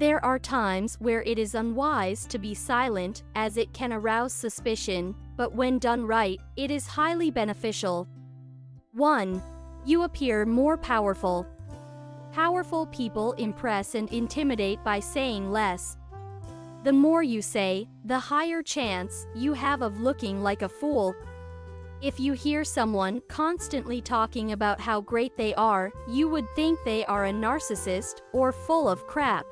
There are times where it is unwise to be silent, as it can arouse suspicion, but when done right, it is highly beneficial. 1. You appear more powerful. Powerful people impress and intimidate by saying less. The more you say, the higher chance you have of looking like a fool. If you hear someone constantly talking about how great they are, you would think they are a narcissist or full of crap.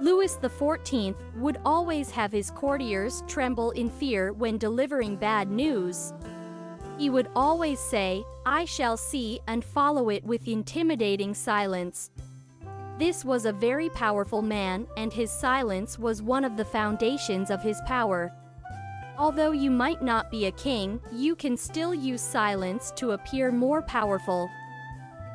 Louis XIV would always have his courtiers tremble in fear when delivering bad news. He would always say, "I shall see," and follow it with intimidating silence. This was a very powerful man, and his silence was one of the foundations of his power. Although you might not be a king, you can still use silence to appear more powerful.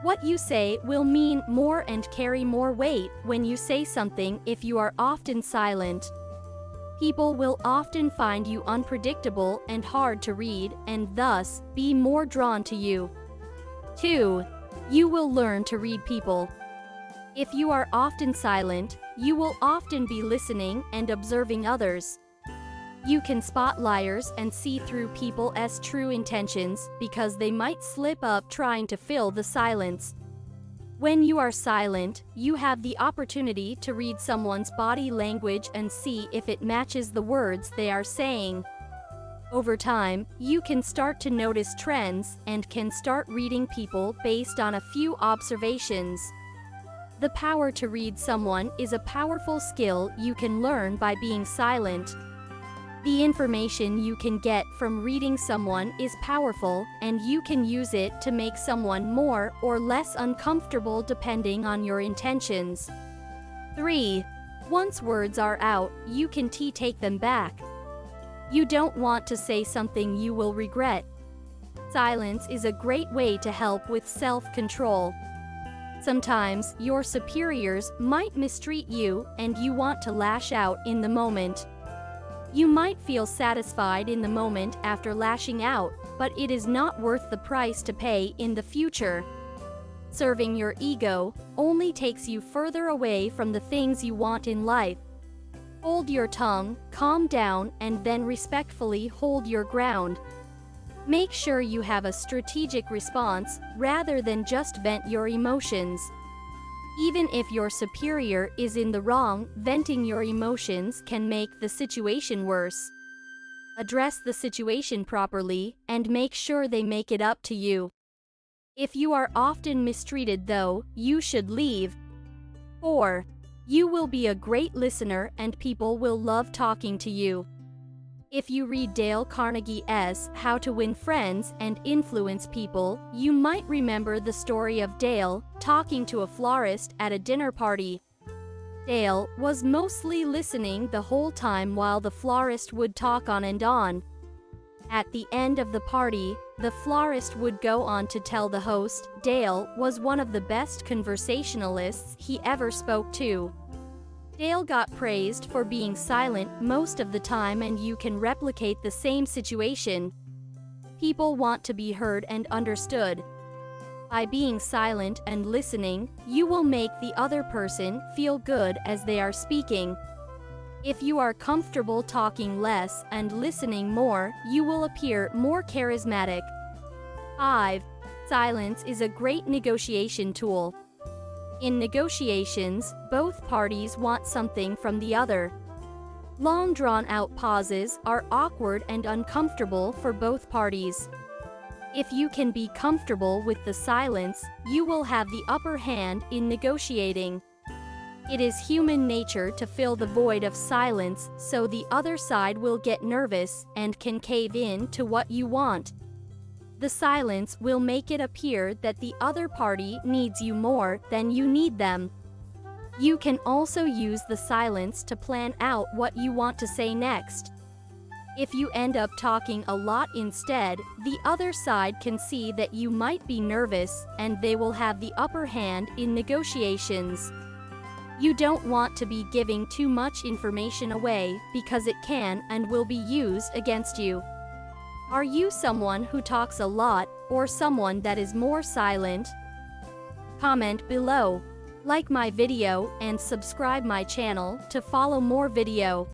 What you say will mean more and carry more weight when you say something if you are often silent. People will often find you unpredictable and hard to read, and thus, be more drawn to you. 2. You will learn to read people. If you are often silent, you will often be listening and observing others. You can spot liars and see through people's true intentions because they might slip up trying to fill the silence. When you are silent, you have the opportunity to read someone's body language and see if it matches the words they are saying. Over time, you can start to notice trends and can start reading people based on a few observations. The power to read someone is a powerful skill you can learn by being silent. The information you can get from reading someone is powerful, and you can use it to make someone more or less uncomfortable depending on your intentions. 3. Once words are out, you can take them back. You don't want to say something you will regret. Silence is a great way to help with self-control. Sometimes your superiors might mistreat you, and you want to lash out in the moment. You might feel satisfied in the moment after lashing out, but it is not worth the price to pay in the future. Serving your ego only takes you further away from the things you want in life. Hold your tongue, calm down, and then respectfully hold your ground. Make sure you have a strategic response rather than just vent your emotions. Even if your superior is in the wrong, venting your emotions can make the situation worse. Address the situation properly, and make sure they make it up to you. If you are often mistreated though, you should leave. 4. You will be a great listener and people will love talking to you. If you read Dale Carnegie's How to Win Friends and Influence People, you might remember the story of Dale talking to a florist at a dinner party. Dale was mostly listening the whole time while the florist would talk on and on. At the end of the party, the florist would go on to tell the host Dale was one of the best conversationalists he ever spoke to. Dale got praised for being silent most of the time, and you can replicate the same situation. People want to be heard and understood. By being silent and listening, you will make the other person feel good as they are speaking. If you are comfortable talking less and listening more, you will appear more charismatic. 5. Silence is a great negotiation tool. In negotiations, both parties want something from the other. Long drawn-out pauses are awkward and uncomfortable for both parties. If you can be comfortable with the silence, you will have the upper hand in negotiating. It is human nature to fill the void of silence, so the other side will get nervous and can cave in to what you want. The silence will make it appear that the other party needs you more than you need them. You can also use the silence to plan out what you want to say next. If you end up talking a lot instead, the other side can see that you might be nervous, and they will have the upper hand in negotiations. You don't want to be giving too much information away because it can and will be used against you. Are you someone who talks a lot, or someone that is more silent? Comment below. Like my video and subscribe my channel to follow more video.